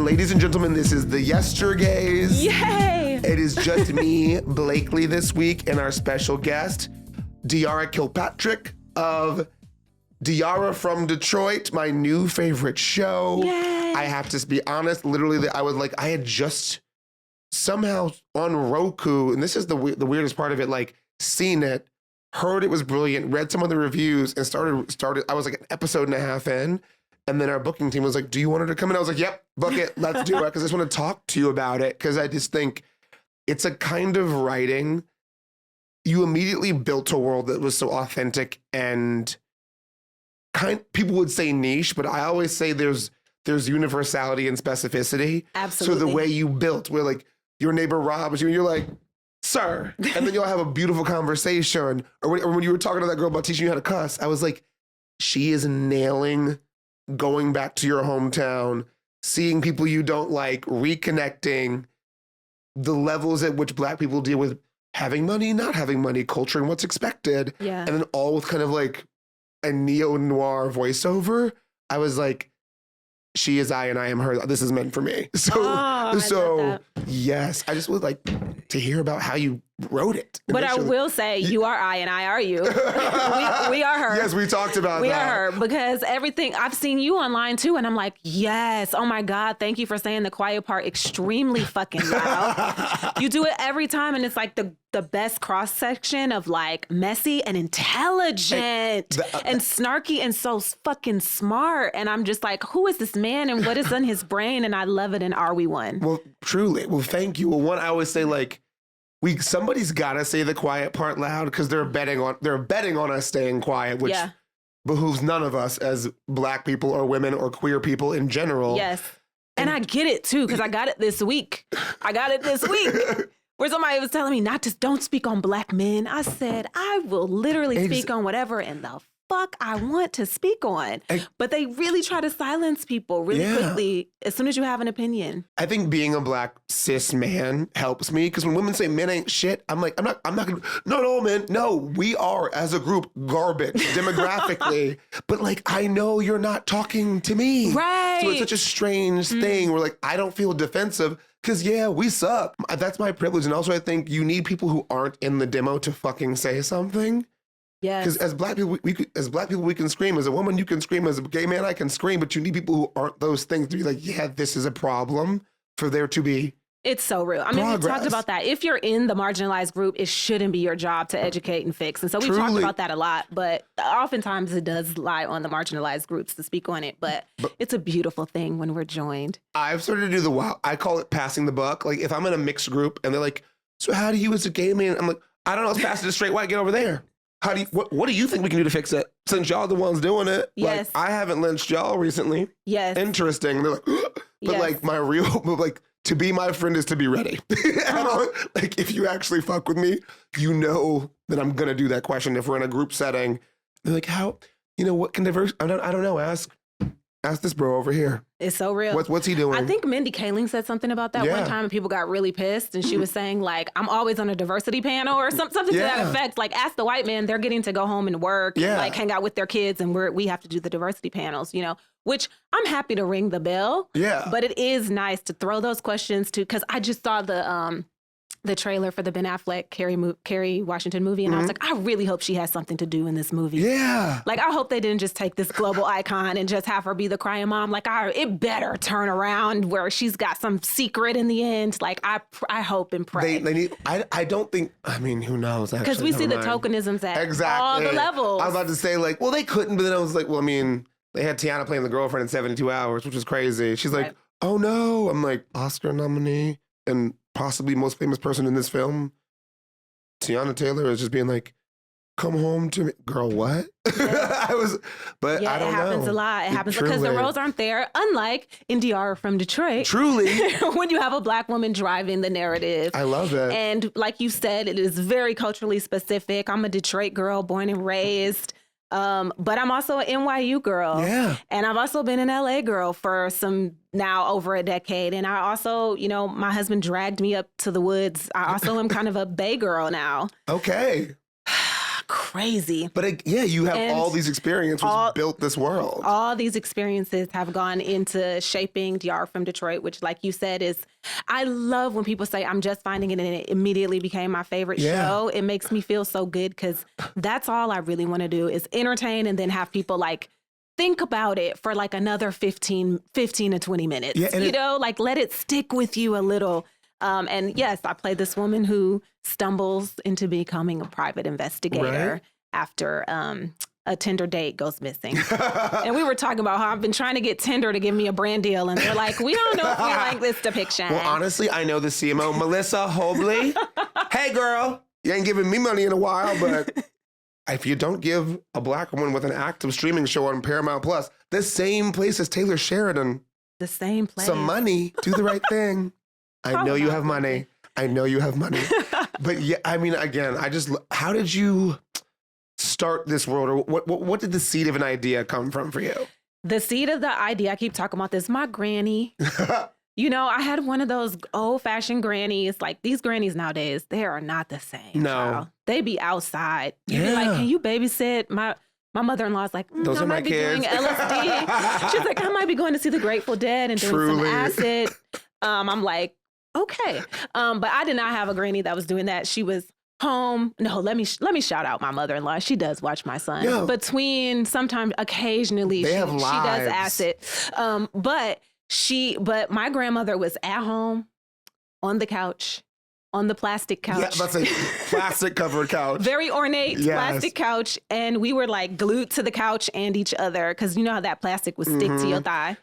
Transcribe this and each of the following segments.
And ladies and gentlemen, this is the Yestergays. Yay! It is just me, Blakely, this week, and our special guest, Diarra Kilpatrick of Diarra from Detroit, my new favorite show. Yay! I have to be honest, literally, I had just somehow on Roku, and this is the weirdest part of it, like seen it, heard it was brilliant, read some of the reviews, and started. I was like an episode and a half in, and then our booking team was like, "Do you want her to come in?" I was like, "Yep, book it, let's do it," because I just want to talk to you about it, because I just think it's a kind of writing. You immediately built a world that was so authentic and people would say niche, but I always say there's universality and specificity. Absolutely. So the way you built, where like your neighbor robs you, and you're like, "Sir," and then you'll have a beautiful conversation. Or when you were talking to that girl about teaching you how to cuss, I was like, she is nailing going back to your hometown, seeing people you don't like, reconnecting, the levels at which Black people deal with having money, not having money, culture, and what's expected. Yeah. And then all with kind of like a neo-noir voiceover. I was like, she is I and I am her. This is meant for me. So yes, I just would like to hear about how you wrote it. But I will say, you are I and I are you. we are her. Yes, we talked about that. We are her, because everything, I've seen you online too, and I'm like, yes, oh my God, thank you for saying the quiet part extremely fucking loud. You do it every time, and it's like the best cross-section of like messy and intelligent and snarky and so fucking smart. And I'm just like, who is this man and what is in his brain? And I love it, and are we one? Well, truly. Well, thank you. Well, one, I always say like, somebody's gotta say the quiet part loud, because they're betting on us staying quiet, which behooves none of us as Black people or women or queer people in general. Yes. And I get it too, because I got it this week. Where somebody was telling me don't speak on Black men. I said, I will literally speak on whatever in the fuck I want to speak on. But they really try to silence people really quickly as soon as you have an opinion. I think being a Black cis man helps me, because when women say men ain't shit, I'm like, I'm not gonna, no, man, no, we are as a group garbage demographically, but like, I know you're not talking to me. Right. So it's such a strange thing where like, I don't feel defensive, because we suck. That's my privilege. And also I think you need people who aren't in the demo to fucking say something. Yes. Because as Black people, we can scream. As a woman, you can scream. As a gay man, I can scream. But you need people who aren't those things to be like, yeah, this is a problem, for there to be. It's so real. I mean, we talked about that. If you're in the marginalized group, it shouldn't be your job to educate and fix. And so we talked about that a lot. But oftentimes it does lie on the marginalized groups to speak on it. But it's a beautiful thing when we're joined. I've started to do I call it passing the buck. Like if I'm in a mixed group and they're like, so how do you as a gay man? I'm like, I don't know. Let's pass it to straight white. Get over there. What do you think we can do to fix it? Since y'all the ones doing it. Yes. Like, I haven't lynched y'all recently. Yes. Interesting. They're like, but like my real, like to be my friend is to be ready. Like if you actually fuck with me, you know that I'm going to do that question. If we're in a group setting, they're like, how, what can diverse, I don't know. Ask this bro over here. It's so real. What's he doing? I think Mindy Kaling said something about that one time, and people got really pissed. And she was saying, like, I'm always on a diversity panel or something to that effect. Like, ask the white men, they're getting to go home and work, and, like, hang out with their kids, and we have to do the diversity panels, which I'm happy to ring the bell. Yeah. But it is nice to throw those questions to, because I just saw the trailer for the Ben Affleck Kerry Washington movie, and I was like, I really hope she has something to do in this movie. Yeah. Like, I hope they didn't just take this global icon and just have her be the crying mom. Like, it better turn around where she's got some secret in the end. Like, I hope and pray. They need, I don't think, I mean, who knows? Because we see the tokenisms at all the levels. I was about to say, like, well, they couldn't, but then I was like, well, I mean, they had Tiana playing the girlfriend in 72 hours, which was crazy. She's like, oh no. I'm like, Oscar nominee and possibly most famous person in this film, Tiana Taylor, is just being like, come home to me. Girl, what? Yeah. I don't know. It happens a lot. It happens because the roles aren't there. Unlike in Diarra from Detroit. Truly. When you have a Black woman driving the narrative. I love that. And like you said, it is very culturally specific. I'm a Detroit girl, born and raised. But I'm also an NYU girl. Yeah. And I've also been an LA girl for now over a decade. And I also, my husband dragged me up to the woods. I also am kind of a Bay girl now. Okay. crazy. But you have And all these experiences built this world. All these experiences have gone into shaping Diarra from Detroit, which, like you said, I love when people say, I'm just finding it, and it immediately became my favorite show. It makes me feel so good because that's all I really want to do is entertain and then have people like think about it for like another 15 to 20 minutes, like let it stick with you a little. And yes, I play this woman who stumbles into becoming a private investigator after a Tinder date goes missing. And we were talking about how I've been trying to get Tinder to give me a brand deal. And they're like, we don't know if we like this depiction. Well, honestly, I know the CMO, Melissa Hobley. Hey, girl, you ain't giving me money in a while, but if you don't give a Black woman with an active streaming show on Paramount Plus, the same place as Taylor Sheridan, the same place, some money, do the right thing. I know you have money. I know you have money. But yeah, I mean, again, how did you start this world? Or what did the seed of an idea come from for you? The seed of the idea, I keep talking about this, my granny. I had one of those old-fashioned grannies. Like, these grannies nowadays, they are not the same. No. Child. They be outside. You be like, can you babysit? My mother-in-law's like, those are my might be kids. doing LSD. She's like, I might be going to see the Grateful Dead and doing some acid. I'm like, okay. But I did not have a granny that was doing that. She was home. No, let me shout out my mother-in-law. She does watch my son. Yeah. Between sometimes, occasionally, she does acid. But my grandmother was at home on the couch, on the plastic couch. Yeah, that's a plastic covered couch. Very ornate plastic couch. And we were like glued to the couch and each other because you know how that plastic would stick to your thigh.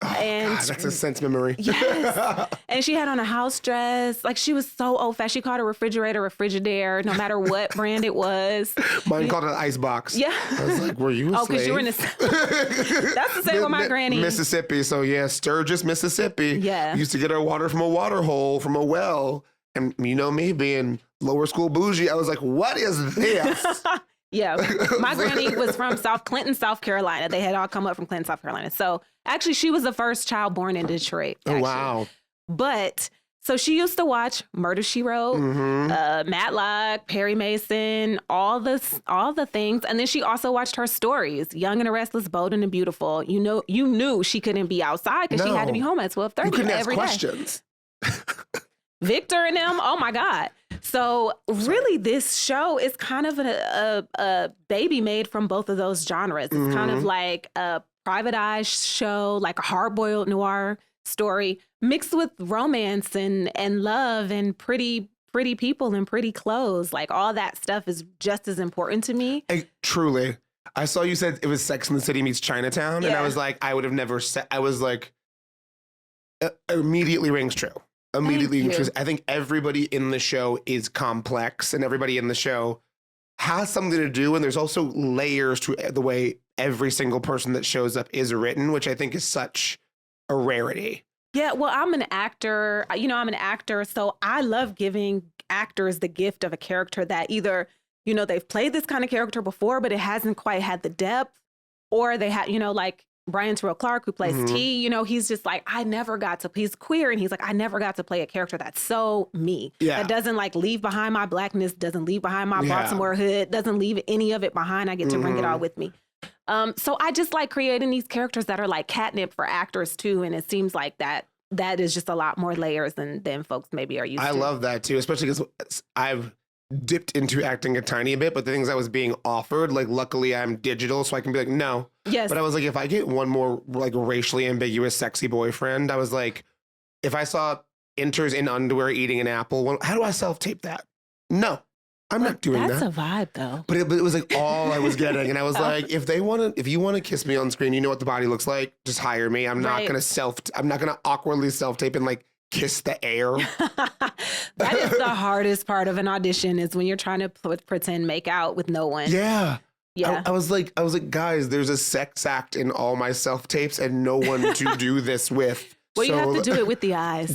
Oh, and God, that's a sense memory. Yes. And she had on a house dress. Like, she was so old fashioned. She called her refrigerator Refrigidaire, no matter what brand it was. Mine called it an ice box. Yeah. I was like, were you a slave? Because you were in the That's the same with my granny. Mississippi. So yeah, Sturgis, Mississippi. Yeah. We used to get our water from a water hole, from a well. And you know me being lower school bougie, I was like, what is this? Yeah. My granny was from Clinton, South Carolina. They had all come up from Clinton, South Carolina. So actually, she was the first child born in Detroit. Actually. Oh, wow. But so she used to watch Murder, She Wrote, Matlock, Perry Mason, all the things. And then she also watched her stories, Young and the Restless, Bold and the Beautiful. You knew she couldn't be outside because she had to be home at 12:30 you couldn't every ask day. questions. Victor and them, oh my God. So really this show is kind of a baby made from both of those genres. It's kind of like a private eye show, like a hard-boiled noir story mixed with romance and love and pretty people and pretty clothes. Like, all that stuff is just as important to me. Truly. I saw you said it was Sex and the City meets Chinatown, and I was like, I would have never said, I was like, immediately rings true. Immediately rings true. I think everybody in the show is complex, and everybody in the show has something to do, and there's also layers to the way every single person that shows up is written, which I think is such a rarity. Yeah, well, I'm an actor. I'm an actor, so I love giving actors the gift of a character that either, they've played this kind of character before, but it hasn't quite had the depth, or they had, like Brian Terrell Clark, who plays T, he's just like, he's queer, and he's like, I never got to play a character that's so me. Yeah. That doesn't like leave behind my blackness, doesn't leave behind my Baltimore hood, doesn't leave any of it behind. I get to bring it all with me. So I just like creating these characters that are like catnip for actors too. And it seems like that is just a lot more layers than folks maybe are used to. I love that too, especially because I've dipped into acting a tiny bit, but the things I was being offered, like luckily I'm digital, so I can be like, no. Yes. But I was like, if I get one more like racially ambiguous sexy boyfriend, I was like, if I saw enters in underwear eating an apple, how do I self-tape that? No. I'm not doing that. That's a vibe, though. But it was like all I was getting, and I was like, if you want to kiss me on screen, you know what the body looks like. Just hire me. I'm not gonna awkwardly self-tape and like kiss the air. That is the hardest part of an audition, is when you're trying to pretend make out with no one. Yeah. Yeah. I was like, guys, there's a sex act in all my self-tapes and no one to do this with. Well, you have to do it with the eyes.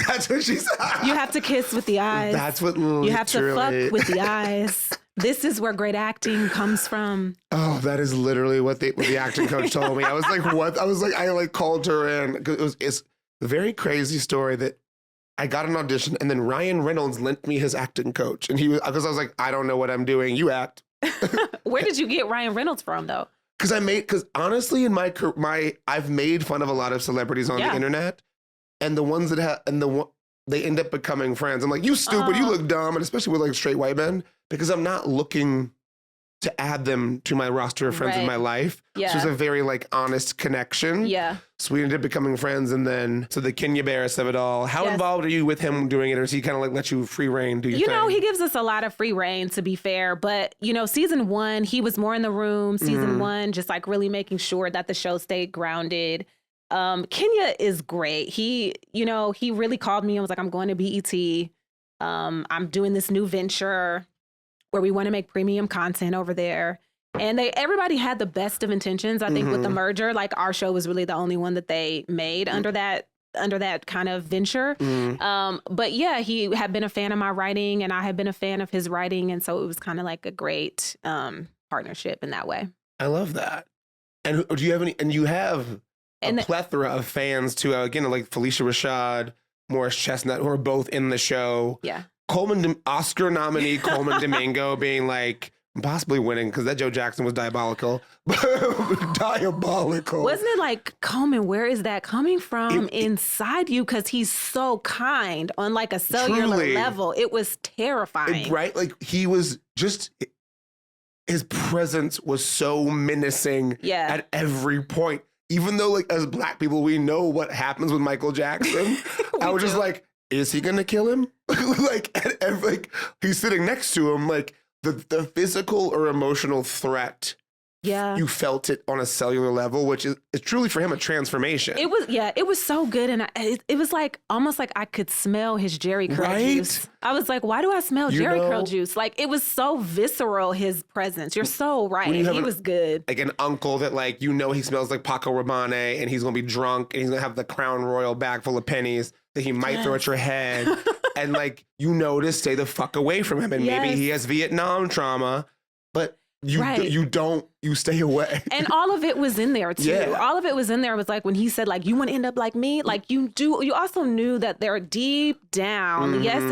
That's what she said. You have to kiss with the eyes. That's what you have to fuck with the eyes. This is where great acting comes from. Oh, that is literally what the acting coach told me. I was like, what? I called her in. It's a very crazy story that I got an audition, and then Ryan Reynolds lent me his acting coach, and because I was like, I don't know what I'm doing. You act. Where did you get Ryan Reynolds from, though? Because honestly, in I've made fun of a lot of celebrities on the internet, and the ones that they end up becoming friends. I'm like, you stupid, you look dumb, and especially with like straight white men, because I'm not looking to add them to my roster of friends in my life. Yeah. So it's a very like honest connection. Yeah. So we ended up becoming friends, and then so the Kenya Barris of it all. How involved are you with him doing it, or does he kind of like let you free reign? Do you know, he gives us a lot of free reign, to be fair. But you know, season 1, he was more in the room. Season 1, just like really making sure that the show stayed grounded. Kenya is great. He really called me and was like, I'm going to BET. I'm doing this new venture where we want to make premium content over there. And everybody had the best of intentions. I think with the merger, like our show was really the only one that they made under that kind of venture. But yeah, he had been a fan of my writing and I had been a fan of his writing. And so it was kind of like a great partnership in that way. I love that. And do you have any, and you have a plethora of fans too, again, like Felicia Rashad, Morris Chestnut, who are both in the show. Yeah. Oscar nominee Coleman Domingo being like, possibly winning, because that Joe Jackson was diabolical. Diabolical. Wasn't it like, Coleman, where is that coming from inside you? Because he's so kind on like a cellular level. It was terrifying. Right? Like he was just, his presence was so menacing at every point. Even though like as Black people, we know what happens with Michael Jackson. I was just like, is he gonna kill him? like he's sitting next to him, like the physical or emotional threat. Yeah, you felt it on a cellular level, which is truly for him a transformation. It was so good, and it was like almost like I could smell his Jerry curl juice. I was like, why do I smell Jerry curl juice? Like it was so visceral, his presence. You're so right. He was good. Like an uncle that like he smells like Paco Rabanne, and he's gonna be drunk, and he's gonna have the Crown Royal bag full of pennies that he might throw at your head, and like to stay the fuck away from him, and maybe he has Vietnam trauma, but. You stay away. And all of it was in there too. Yeah. All of it was in there. It was like when he said like, you want to end up like me? Like you also knew that they're deep down. Yes,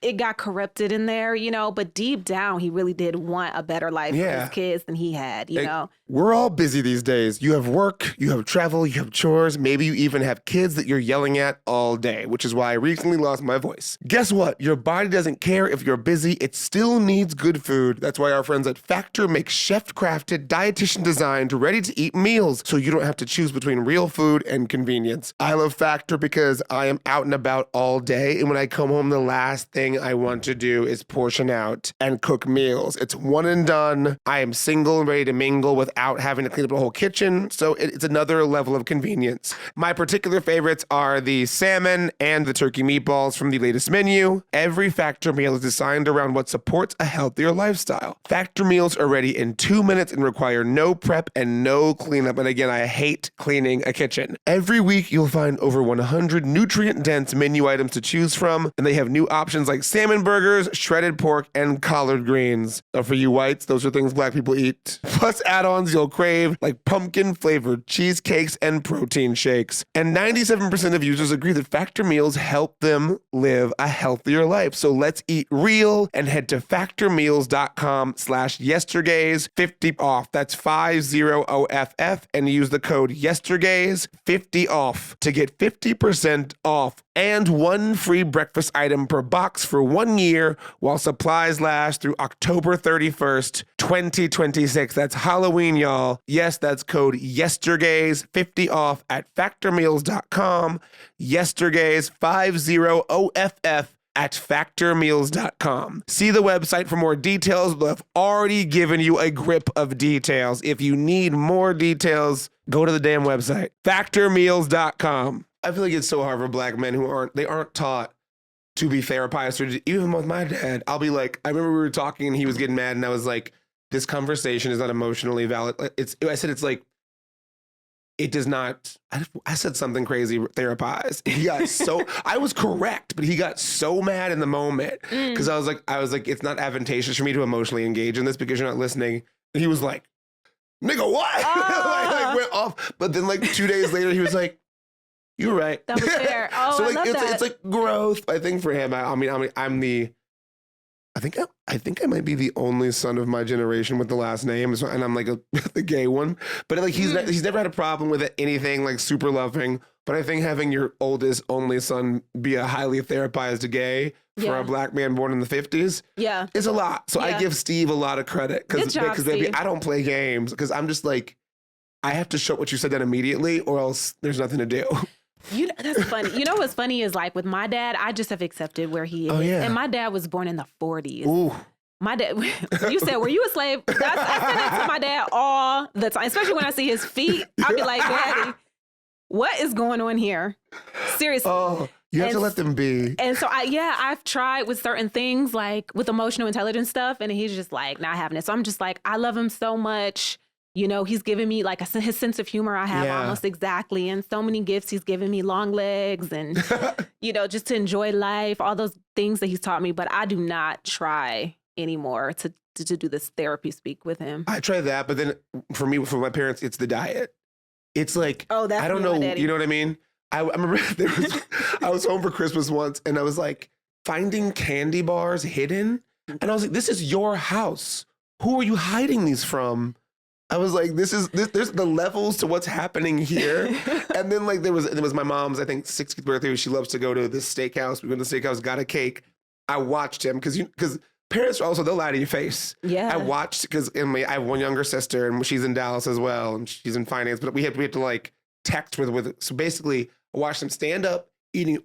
it got corrupted in there, but deep down he really did want a better life for his kids than he had, you know? We're all busy these days. You have work, you have travel, you have chores. Maybe you even have kids that you're yelling at all day, which is why I recently lost my voice. Guess what? Your body doesn't care if you're busy. It still needs good food. That's why our friends at Factor make chef-crafted, dietitian designed, ready-to-eat meals so you don't have to choose between real food and convenience. I love Factor because I am out and about all day, and when I come home, the last thing I want to do is portion out and cook meals. It's one and done. I am single and ready to mingle without having to clean up the whole kitchen, so it's another level of convenience. My particular favorites are the salmon and the turkey meatballs from the latest menu. Every Factor meal is designed around what supports a healthier lifestyle. Factor meals are ready in 2 minutes and require no prep and no cleanup. And again, I hate cleaning a kitchen. Every week, you'll find over 100 nutrient-dense menu items to choose from, and they have new options like salmon burgers, shredded pork, and collard greens. Now, for you whites, those are things Black people eat. Plus add-ons you'll crave, like pumpkin-flavored cheesecakes and protein shakes. And 97% of users agree that Factor meals help them live a healthier life. So let's eat real and head to factormeals.com/yestergays, 50 off. That's 50OFF, and use the code yestergays, 50 off to get 50% off and one free breakfast item per box for 1 year while supplies last through October 31st, 2026. That's Halloween, y'all. Yes, that's code yestergays, 50 off at factormeals.com. Yestergays, 50OFF. at factormeals.com. See the website for more details, but I've already given you a grip of details. If you need more details, go to the damn website, factormeals.com. I feel like it's so hard for Black men who aren't taught to be therapized. Or even with my dad, I'll be like, I remember we were talking and he was getting mad and I was like, this conversation is not emotionally valid. I said, it's like, it does not, I said something crazy, therapized. He got so, I was correct, but he got so mad in the moment because I was like, it's not advantageous for me to emotionally engage in this because you're not listening. And he was like, nigga, what? like went off. But then like 2 days later, he was like, you're right. That was fair. Oh, so like, I love that. It's like growth, I think, for him. I mean, I'm the I think I might be the only son of my generation with the last name, and I'm like the gay one. But like he's never had a problem with anything like super loving. But I think having your oldest only son be a highly therapized gay for a black man born in the 50s, is a lot. So I give Steve a lot of credit because baby, I don't play games because I'm just like I have to show what you said that immediately, or else there's nothing to do. You know, that's funny. You know what's funny is like with my dad, I just have accepted where he is. Oh, yeah. And my dad was born in the 40s. Ooh. My dad, you said, were you a slave? I say that to my dad all the time, especially when I see his feet. I'll be like, Daddy, what is going on here? Seriously. Oh, you have to let them be. And so I've tried with certain things like with emotional intelligence stuff, and he's just like not having it. So I'm just like, I love him so much. You know, he's given me like his sense of humor I have almost exactly. And so many gifts he's given me, long legs and, you know, just to enjoy life, all those things that he's taught me. But I do not try anymore to do this therapy speak with him. I try that. But then for my parents, it's the diet. It's like, I don't know. You know what I mean? I remember I was home for Christmas once and I was like finding candy bars hidden. And I was like, this is your house. Who are you hiding these from? I was like, there's the levels to what's happening here. And then like there was my mom's, I think 60th birthday. She loves to go to this steakhouse. We went to the steakhouse, got a cake. I watched him because parents are also, they'll lie to your face. Yeah. I watched because I have one younger sister and she's in Dallas as well. And she's in finance, but we had to like text with. So basically I watched him stand up,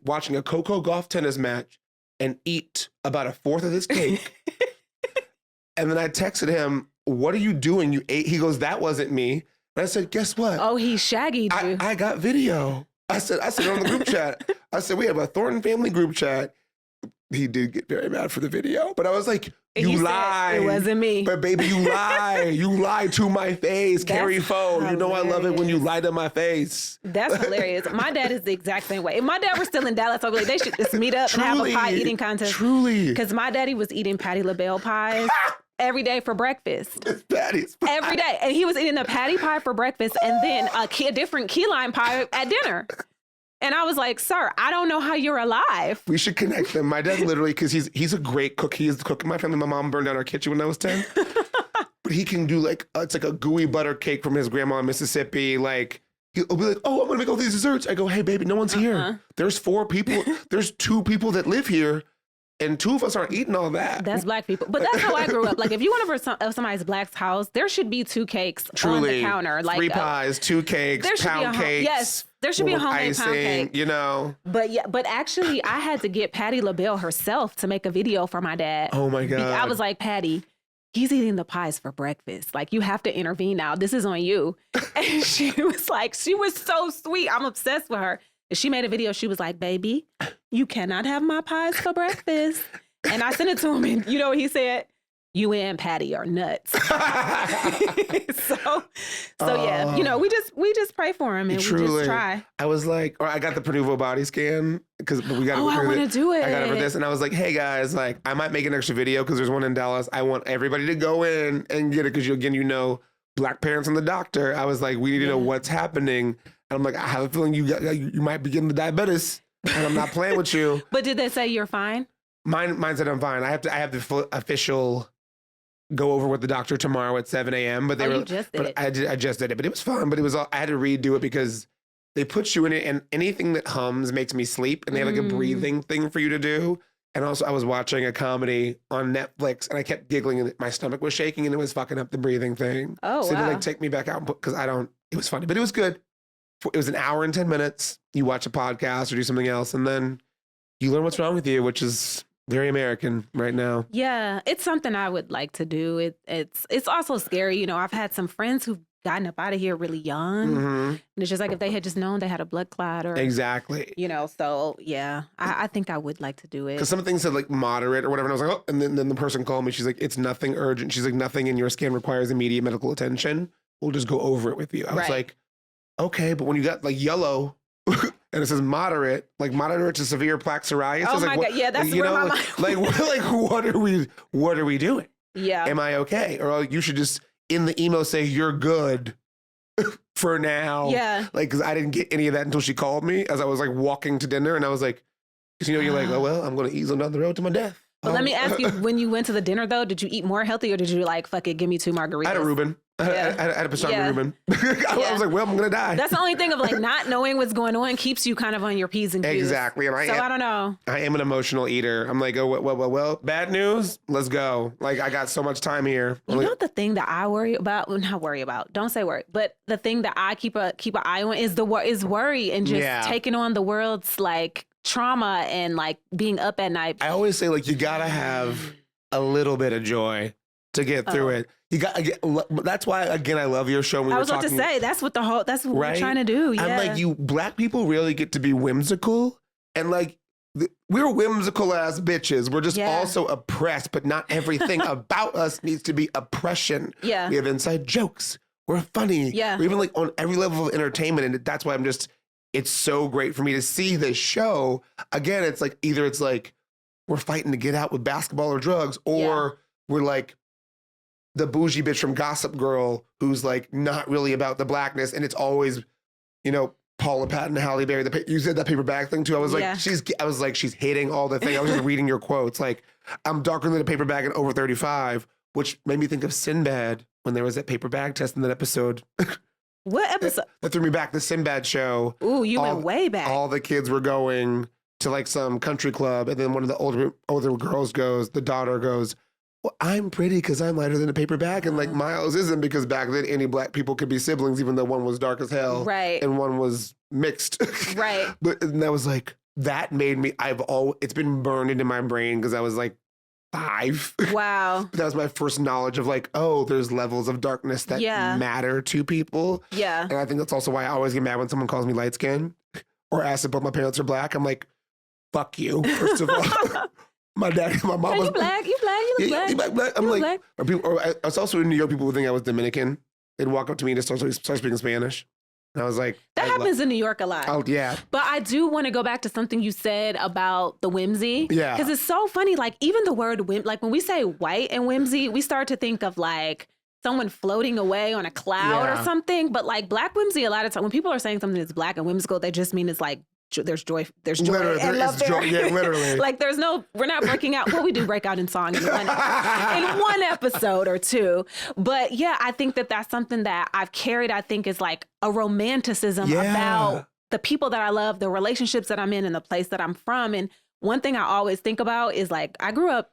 watching a Coco golf tennis match and eat about a fourth of this cake. And then I texted him, what are you doing? You ate? He goes, that wasn't me. And I said, guess what? Oh, he shaggied you. I got video. I said on the group chat. I said, we have a Thornton family group chat. He did get very mad for the video, but I was like, you lie. It wasn't me. But baby, you lie. You lie to my face. Carrie Foe. You know I love it when you lie to my face. That's hilarious. My dad is the exact same way. If my dad were still in Dallas, I'd be like, they should just meet up and have a pie eating contest. Truly. Because my daddy was eating Patti LaBelle pies. Every day for breakfast. It's Patty's pie. Every day. And he was eating a Patty pie for breakfast and then a different key lime pie at dinner. And I was like, sir, I don't know how you're alive. We should connect them. My dad literally, because he's a great cook. He is the cook in my family. My mom burned down our kitchen when I was 10. But he can do like, it's like a gooey butter cake from his grandma in Mississippi. Like, he'll be like, oh, I'm going to make all these desserts. I go, hey, baby, no one's here. There's 4 people. There's 2 people that live here. And 2 of us aren't eating all that. That's black people. But that's how I grew up. Like, if you went over somebody's black's house, there should be 2 cakes on the counter. Like 3 pies, 2 cakes, pound cakes. Yes, there should be a homemade icing, pound cake. You know. But actually, I had to get Patti LaBelle herself to make a video for my dad. Oh my God. I was like, Patty, he's eating the pies for breakfast. Like, you have to intervene now. This is on you. And she was so sweet. I'm obsessed with her. And she made a video. She was like, baby, you cannot have my pies for breakfast. And I sent it to him. And you know what he said? You and Patty are nuts. so yeah, you know, we just pray for him and we just try. I was like, or I got the Pernuvo body scan because we got. Oh, I want to do it. I got it for this, and I was like, hey guys, like I might make an extra video because there's one in Dallas. I want everybody to go in and get it because you know, black parents and the doctor. I was like, we need to know what's happening. And I'm like, I have a feeling you might be getting the diabetes, and I'm not playing with you. But did they say you're fine? Mine said I'm fine. I have the full official go over with the doctor tomorrow at 7 a.m. But you just did it. I just did it, but it was fun. But it was I had to redo it because they put you in it, and anything that hums makes me sleep, and they have like a breathing thing for you to do. And also, I was watching a comedy on Netflix, and I kept giggling, and my stomach was shaking, and it was fucking up the breathing thing. Oh, so wow. they like take me back out because it was funny, but it was good. It was an hour and 10 minutes. You watch a podcast or do something else, and then you learn what's wrong with you, which is very American right now. Yeah, it's something I would like to do. It's also scary. You know, I've had some friends who've gotten up out of here really young. And it's just like if they had just known they had a blood clot or... Exactly. You know, so yeah, I think I would like to do it. Because some things said like moderate or whatever. And I was like, oh, and then the person called me. She's like, it's nothing urgent. She's like, nothing in your scan requires immediate medical attention. We'll just go over it with you. I was like, okay, but when you got like yellow... and it says moderate to severe plaque psoriasis. Oh my God, yeah, that's where my mind. Like what are we doing? Yeah, am I okay? Or you should just in the email say you're good for now. Yeah, like because I didn't get any of that until she called me as I was like walking to dinner, and I was like, because you know you're like, oh well, I'm going to ease on down the road to my death. But let me ask you, when you went to the dinner though, did you eat more healthy or did you like, fuck it, give me 2 margaritas? I had a Reuben. I had a Pastrami Reuben. I was like, well, I'm going to die. That's the only thing of like not knowing what's going on keeps you kind of on your P's and Q's. Exactly. And I don't know. I am an emotional eater. I'm like, oh, well, bad news. Let's go. Like, I got so much time here. You know the thing that I worry about? Well, not worry about. Don't say worry. But the thing that I keep an eye on is worry and just taking on the world's like trauma and like being up at night. I always say like you gotta have a little bit of joy to get through it. You got. That's why again I love your show. I was about to say that's what we're trying to do. Yeah. I'm like, you black people really get to be whimsical and like we're whimsical ass bitches. We're just also oppressed, but not everything about us needs to be oppression. Yeah, we have inside jokes. We're funny. Yeah, we're even like on every level of entertainment, and that's why it's so great for me to see this show. Again, it's like either it's like we're fighting to get out with basketball or drugs, or we're like the bougie bitch from Gossip Girl who's like not really about the blackness, and it's always, you know, Paula Patton, Halle Berry. You said that paper bag thing too. I was like, she's hitting all the things. I was just reading your quotes. Like, I'm darker than a paper bag and over 35, which made me think of Sinbad when there was that paper bag test in that episode. What episode? That threw me back. The Sinbad show. Ooh, you went way back. All the kids were going to like some country club, and then one of the older girls goes, the daughter goes, well, I'm pretty because I'm lighter than a paper bag. And like Miles isn't, because back then any black people could be siblings, even though one was dark as hell. Right. And one was mixed. Right. And that was like, that made me, it's been burned into my brain because I was like 5. Wow. That was my first knowledge of like, oh, there's levels of darkness that matter to people. Yeah. And I think that's also why I always get mad when someone calls me light skinned or asks if both my parents are black. I'm like, fuck you, first of all. My dad, my mom was you black. You look black. You black. I'm like, black. I was also in New York. People would think I was Dominican. They'd walk up to me and start speaking Spanish. And I was like, that happens in New York a lot. Oh yeah. But I do want to go back to something you said about the whimsy. Yeah. Because it's so funny. Like even the word like when we say white and whimsy, we start to think of like someone floating away on a cloud or something. But like black whimsy, a lot of times when people are saying something that's black and whimsical, they just mean it's like there's joy literally, and love there. Yeah, literally. Like we're not breaking out. Well, we do break out in song in one episode or two. But yeah, I think that that's something that I've carried, I think is like a romanticism about the people that I love, the relationships that I'm in and the place that I'm from. And one thing I always think about is like, I grew up,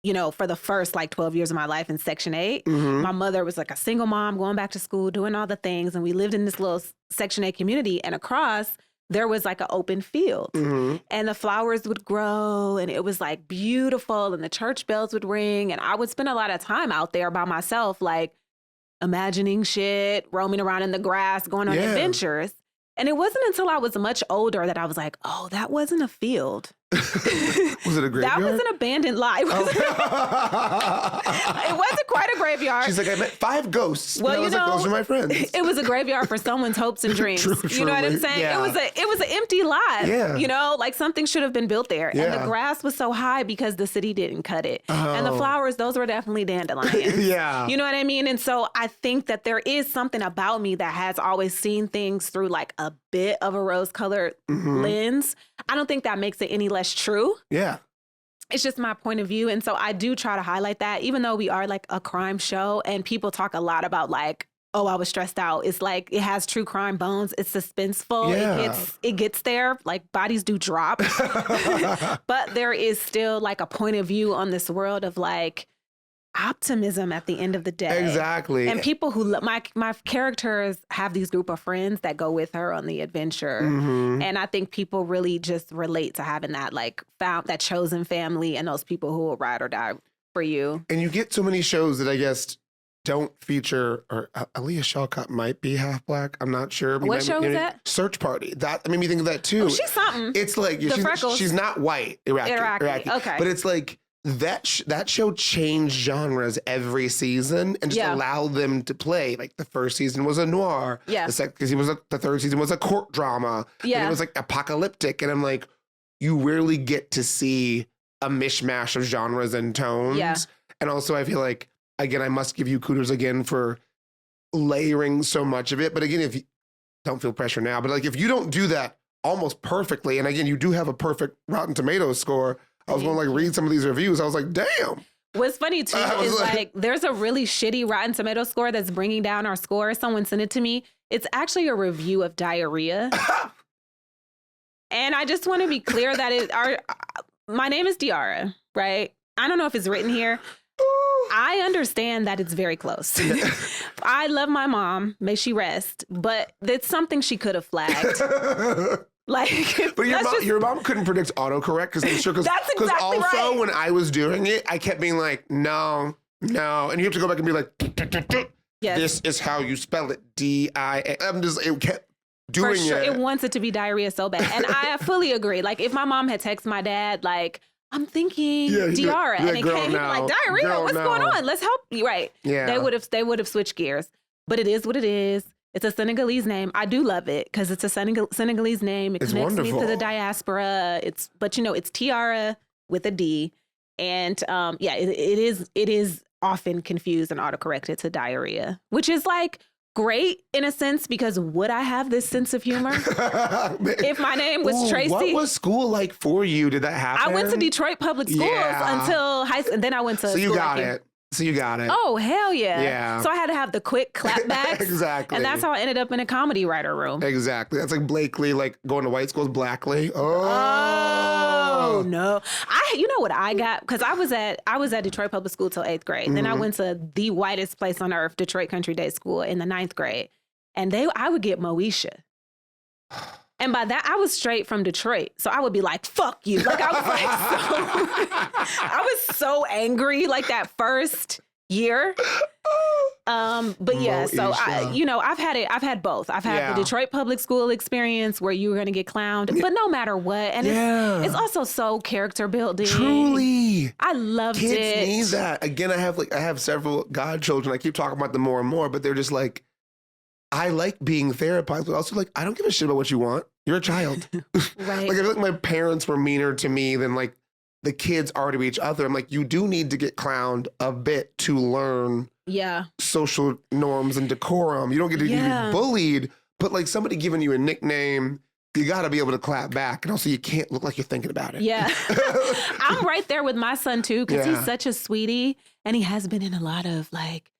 you know, for the first like 12 years of my life in Section 8. Mm-hmm. My mother was like a single mom going back to school, doing all the things. And we lived in this little Section 8 community, and across there was like an open field, and the flowers would grow, and it was like beautiful, and the church bells would ring. And I would spend a lot of time out there by myself, like imagining shit, roaming around in the grass, going on adventures. And it wasn't until I was much older that I was like, oh, that wasn't a field. Was it a graveyard? That was an abandoned lot. It wasn't quite a graveyard. She's like, I met 5 ghosts. Well, and I was like, those are my friends. It was a graveyard for someone's hopes and dreams. You know what I'm saying? Yeah. It was an empty lot. Yeah. You know, like something should have been built there. Yeah. And the grass was so high because the city didn't cut it. Oh. And the flowers, those were definitely dandelions. Yeah. You know what I mean? And so I think that there is something about me that has always seen things through like a bit of a rose-colored lens. I don't think that makes it any less true. Yeah. It's just my point of view. And so I do try to highlight that, even though we are like a crime show and people talk a lot about like, oh, I was stressed out. It's like, it has true crime bones. It's suspenseful. Yeah. It gets there. Like bodies do drop. But there is still like a point of view on this world of like optimism at the end of the day. Exactly. And people who my characters have these group of friends that go with her on the adventure. And I think people really just relate to having that like found that chosen family and those people who will ride or die for you. And you get so many shows that I guess don't feature, or Aaliyah Shawkat might be half black. I'm not sure. What show was that? Search Party. That made me think of that too. Oh, she's something. It's like she's not white, Iraqi. Okay. But it's like that show changed genres every season and just allowed them to play. Like the first season was a noir. Yeah. The third season was a court drama. Yeah. And it was like apocalyptic. And I'm like, you rarely get to see a mishmash of genres and tones. Yeah. And also I feel like, again, I must give you kudos again for layering so much of it. But again, if you don't feel pressure now, but like if you don't do that almost perfectly, and again, you do have a perfect Rotten Tomatoes score, I was going to like read some of these reviews. I was like, damn. What's funny too is like there's a really shitty Rotten Tomato score that's bringing down our score. Someone sent it to me. It's actually a review of diarrhea. And I just want to be clear that my name is Diarra, right? I don't know if it's written here. I understand that it's very close. I love my mom. May she rest. But it's something she could have flagged. Like, but your mom couldn't predict autocorrect because I'm sure because also right. When I was doing it, I kept being like, no, and you have to go back and be like, yes. This is how you spell it, D-I-A. It kept doing For sure, it. It wants it to be diarrhea so bad, and I fully agree. Like, if my mom had texted my dad, like, I'm thinking Diarra, and it came like diarrhea. What's going on? Let's help you. Right? Yeah. They would have switched gears, but it is what it is. It's a Senegalese name. I do love it because it's a Senegalese name. It connects me to the diaspora. But it's Tiara with a D, and it is often confused and autocorrected to diarrhea, which is like great in a sense because would I have this sense of humor if my name was Tracy? What was school like for you? Did that happen? I went to Detroit public schools until high school, and then I went to. So you got it. Oh, hell yeah. Yeah. So I had to have the quick clapbacks. Exactly. And that's how I ended up in a comedy writer room. Exactly. That's like Blakely, like going to white schools, Blackley. Oh no. You know what I got? Because I was at Detroit Public School till 8th grade. Mm-hmm. Then I went to the whitest place on earth, Detroit Country Day School, in the 9th grade. And I would get Moesha. And by that, I was straight from Detroit. So I would be like, fuck you. Like, I was so angry, like, that first year. But yeah, so I've had both. I've had the Detroit public school experience where you were going to get clowned, but no matter what. And it's also so character building. Truly. I loved it. Kids need that. Again, I have several godchildren. I keep talking about them more and more, but they're just like, I like being therapized, but also like, I don't give a shit about what you want. You're a child. Right. Like, I feel like my parents were meaner to me than like the kids are to each other. I'm like, you do need to get clowned a bit to learn social norms and decorum. You don't get to be bullied, but like somebody giving you a nickname, you got to be able to clap back. And also you can't look like you're thinking about it. Yeah. I'm right there with my son too, because he's such a sweetie. And he has been in a lot of like,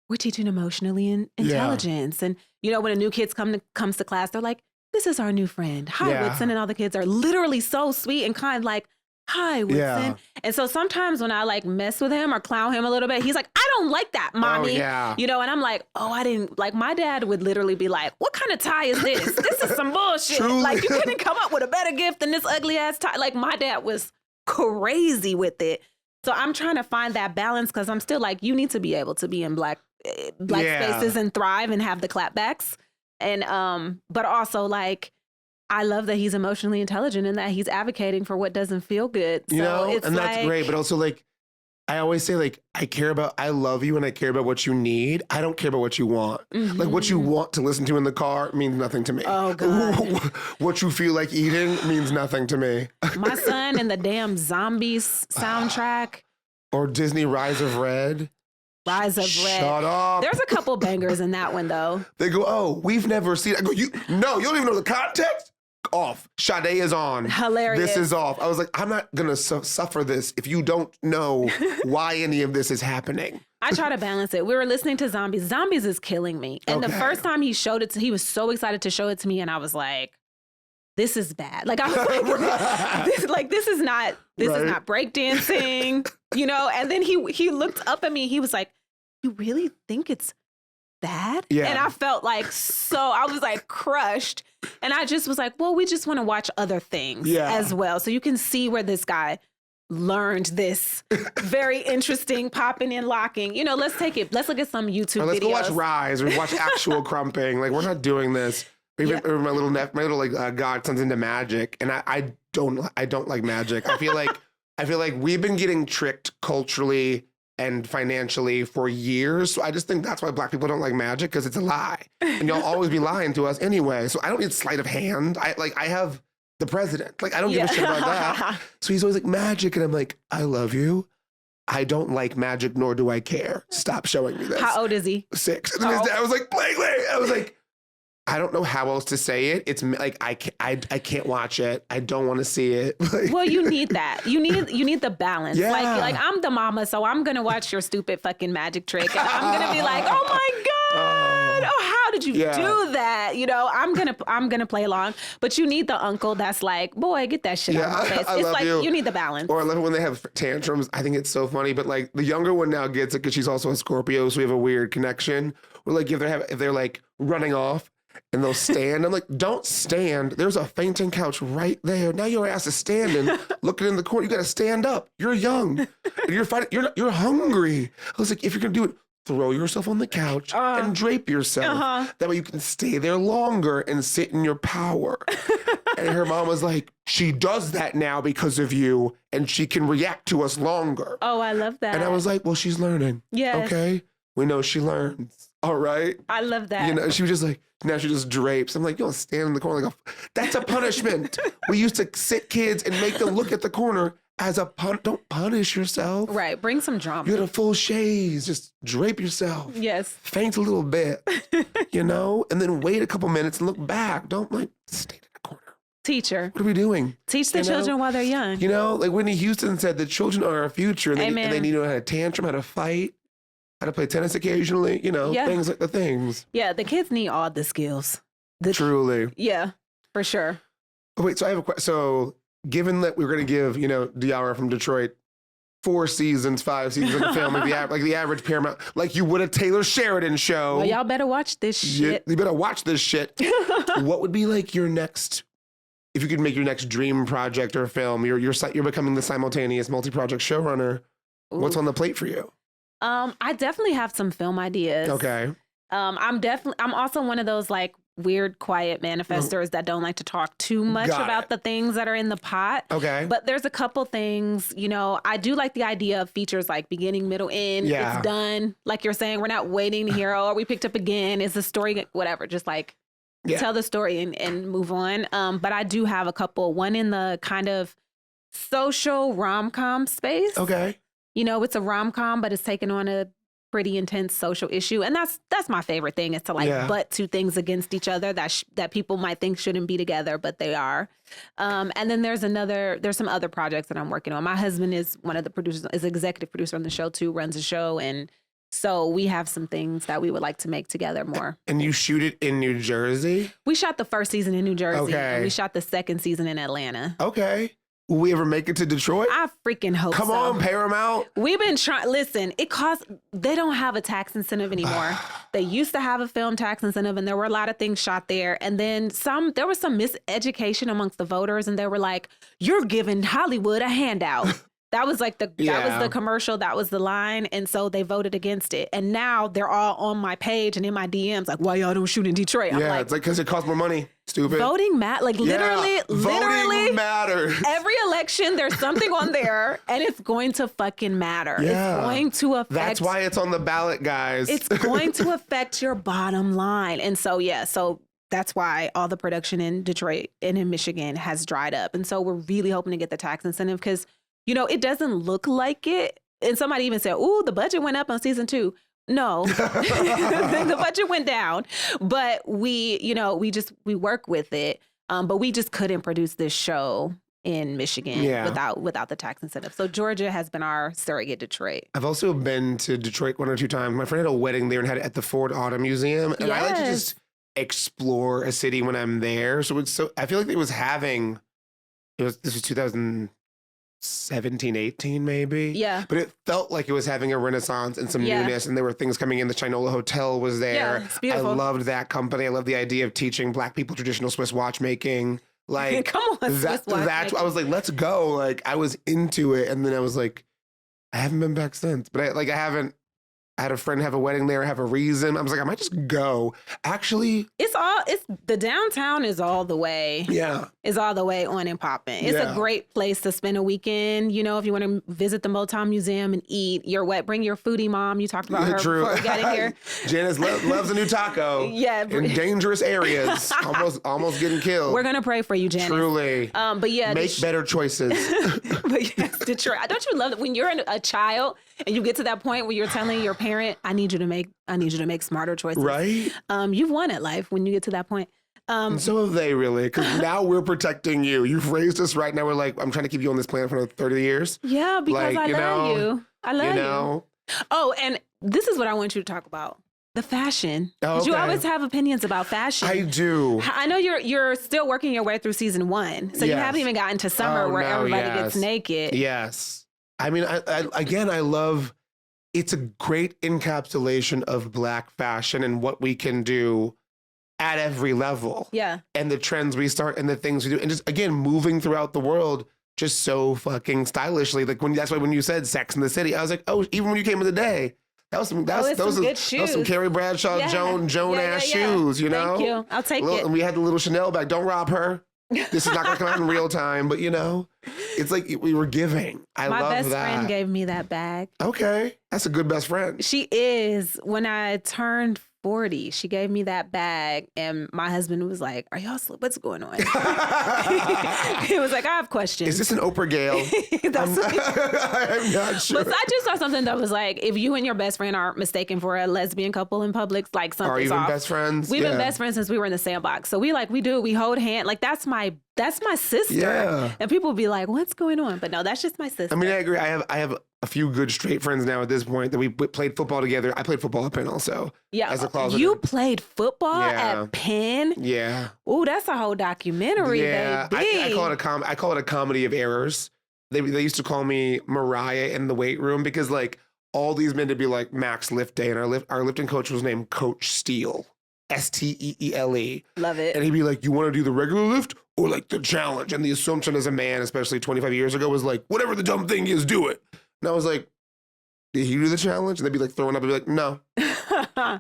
we're teaching emotionally and intelligence. And, when a new kid comes to class, they're like, this is our new friend. Hi, Whitson. And all the kids are literally so sweet and kind, like, hi, Whitson. Yeah. And so sometimes when I like mess with him or clown him a little bit, he's like, I don't like that, mommy. Oh, yeah. And I'm like, I didn't, like, my dad would literally be like, what kind of tie is this? This is some bullshit. Truly. Like, you couldn't come up with a better gift than this ugly ass tie. Like, my dad was crazy with it. So I'm trying to find that balance because I'm still like, you need to be able to be in black spaces and thrive and have the clapbacks. And, but also like, I love that he's emotionally intelligent and that he's advocating for what doesn't feel good. So it's and that's great. But also like, I always say like, I love you and I care about what you need. I don't care about what you want. Mm-hmm. Like what you want to listen to in the car means nothing to me. Oh God. What you feel like eating means nothing to me. My son and the damn Zombies soundtrack. Or Disney Rise of Red. Rise of Red. Shut up. There's a couple bangers in that one though. They go, we've never seen it. I go, you don't even know the context? Off. Sade is on. Hilarious. This is off. I was like, I'm not going to suffer this if you don't know why any of this is happening. I try to balance it. We were listening to Zombies. Zombies is killing me. And the first time he showed it, he was so excited to show it to me. And I was like, this is bad. Like, I was like, this is not breakdancing, And then he looked up at me. He was like, you really think it's bad? Yeah. And I felt like I was like crushed. And I just was like, well, we just want to watch other things as well. So you can see where this guy learned this very interesting popping and locking. Let's look at some YouTube videos. Let's go watch Rise or watch actual crumping. Like, we're not doing this. Or my little godson's into magic, and I don't like magic. I feel like we've been getting tricked culturally and financially for years. So I just think that's why Black people don't like magic, because it's a lie, and you'll always be lying to us anyway. So I don't need sleight of hand. I have the president. Like, I don't give a shit about that. So he's always like, magic, and I'm like, I love you. I don't like magic, nor do I care. Stop showing me this. How old is he? 6. And then I was like, Blakely. I was like, I don't know how else to say it. It's like I can't watch it. I don't want to see it. Like, Well, you need that. You need the balance. Yeah. Like I'm the mama, so I'm gonna watch your stupid fucking magic trick, and I'm gonna be like, oh my god, how did you do that? You know, I'm gonna play along. But you need the uncle that's like, boy, get that shit out of my face. I It's love like you need the balance. Or I love it when they have tantrums. I think it's so funny. But like the younger one now gets it because she's also a Scorpio, so we have a weird connection. Or like if they're like running off. And they'll stand. I'm like, don't stand. There's a fainting couch right there. Now your ass is standing, looking in the corner. You got to stand up. You're young. And you're fighting. You're hungry. I was like, if you're gonna do it, throw yourself on the couch and drape yourself. That way you can stay there longer and sit in your power. And her mom was like, she does that now because of you, and she can react to us longer. Oh, I love that. And I was like, well, she's learning. Yes. Okay. We know she learns. All right. I love that. You know, she was just like, now she just drapes. I'm like, you don't stand in the corner like that's a punishment. We used to sit kids and make them look at the corner as a don't punish yourself. Right. Bring some drama. You had a full shades. Just drape yourself. Yes. Faint a little bit, you know, and then wait a couple minutes and look back. Don't like stay in the corner. Teacher. What are we doing? Teach the children while they're young. You know, like Whitney Houston said, the children are our future, and they need to know how to tantrum, how to fight, how to play tennis occasionally, you know, things like the things. Yeah, the kids need all the skills. Truly. Yeah, for sure. Oh, wait, so I have a question. So given that we're going to give, you know, Diarra from Detroit 4 seasons, 5 seasons of the film, like the average Paramount, like you would a Taylor Sheridan show. Well, y'all better watch this shit. You better watch this shit. What would be like your next, if you could make your next dream project or film, you're becoming the simultaneous multi-project showrunner. Ooh. What's on the plate for you? I definitely have some film ideas. Okay. I'm also one of those like weird, quiet manifestors that don't like to talk too much about the things that are in the pot. Okay. But there's a couple things, you know, I do like the idea of features like beginning, middle, end. Yeah. It's done. Like you're saying, we're not waiting to hear, oh, we picked up again. Is the story, whatever, just like tell the story and move on. But I do have a couple, one in the kind of social rom-com space. Okay. You know, it's a rom-com, but it's taken on a pretty intense social issue. And that's my favorite thing, is to like butt two things against each other that people might think shouldn't be together, but they are. And then there's some other projects that I'm working on. My husband is one of the producers, is executive producer on the show too, runs the show. And so we have some things that we would like to make together more. And you shoot it in New Jersey? We shot the first season in New Jersey. Okay. And we shot the second season in Atlanta. Okay. Will we ever make it to Detroit? I freaking hope so. Come on, Paramount. We've been trying. Listen, they don't have a tax incentive anymore. They used to have a film tax incentive, and there were a lot of things shot there. And then there was some miseducation amongst the voters, and they were like, you're giving Hollywood a handout. That was like that was the commercial, that was the line. And so they voted against it. And now they're all on my page and in my DMs, like, why y'all don't shoot in Detroit? I'm it's like, because it costs more money. Stupid. Voting literally. Voting matters. Every election, there's something on there, and it's going to fucking matter. Yeah. It's going to affect. That's why it's on the ballot, guys. It's going to affect your bottom line. And so, so that's why all the production in Detroit and in Michigan has dried up. And so we're really hoping to get the tax incentive because, you know, it doesn't look like it. And somebody even said, ooh, the budget went up on season 2. No, the budget went down, but we work with it. But we just couldn't produce this show in Michigan without the tax incentive. So Georgia has been our surrogate Detroit. I've also been to Detroit 1 or 2 times. My friend had a wedding there and had it at the Ford Auto Museum. And I like to just explore a city when I'm there. So I feel like this was 2017, 18 maybe. Yeah. But it felt like it was having a renaissance and some newness, and there were things coming in. The Chinola Hotel was there. Yeah, it's beautiful. I loved that company. I love the idea of teaching Black people traditional Swiss watchmaking. Like, come on, that's I was like, let's go. Like, I was into it, and then I was like, I haven't been back since. But I had a friend have a wedding there, have a reason. I was like, I might just go. Actually, the downtown is all the way. Yeah. Is all the way on and popping. It's a great place to spend a weekend. You know, if you want to visit the Motown Museum and eat bring your foodie mom. You talked about her before we got in here. Janice loves a new taco. Yeah. In dangerous areas. almost getting killed. We're going to pray for you, Janice. Truly. But yeah. Make better choices. But yes, Detroit. Don't you love it when you're a child and you get to that point where you're telling your parent, I need you to make smarter choices. Right? You've won at life when you get to that point. And so have they, really, because now we're protecting you. You've raised us right now. We're like, I'm trying to keep you on this planet for another 30 years. Yeah, because I love you. I love you. Oh, and this is what I want you to talk about. The fashion. Oh, okay. You always have opinions about fashion. I do. I know you're still working your way through season 1. So you haven't even gotten to summer where everybody gets naked. Yes. I mean, I love, it's a great encapsulation of Black fashion and what we can do at every level. Yeah. And the trends we start and the things we do. And just, again, moving throughout the world just so fucking stylishly. Like that's why when you said Sex in the City, I was like, oh, even when you came in the day, that was some Carrie Bradshaw, Joan ass shoes, you know? Thank you. I'll take it. And we had the little Chanel bag. Don't rob her. This is not going to come out in real time, but it's like we were giving. I love that. My best friend gave me that bag. Okay. That's a good best friend. She is. When I turned 40, she gave me that bag, and my husband was like, "Are y'all what's going on?" He was like, "I have questions." Is this an Oprah Gale? I'm not sure. But I just saw something that was like, if you and your best friend are mistaken for a lesbian couple in public, like something's Are you even off. best friends? We've been best friends since we were in the sandbox. So we hold hands. Like that's my sister. Yeah. And people be like, "What's going on?" But no, that's just my sister. I mean, I agree. I have a few good straight friends now at this point that we played football together. I played football at Penn also. Yeah. As a closeted. You played football at Penn? Yeah. Oh, that's a whole documentary, baby. I call it a comedy of errors. They used to call me Mariah in the weight room because like all these men to be like Max Lift Day, and our lifting coach was named Coach Steele. Steele. Love it. And he'd be like, you want to do the regular lift or like the challenge? And the assumption as a man, especially 25 years ago, was like, whatever the dumb thing is, do it. And I was like, did he do the challenge? And they'd be like throwing up and be like, no.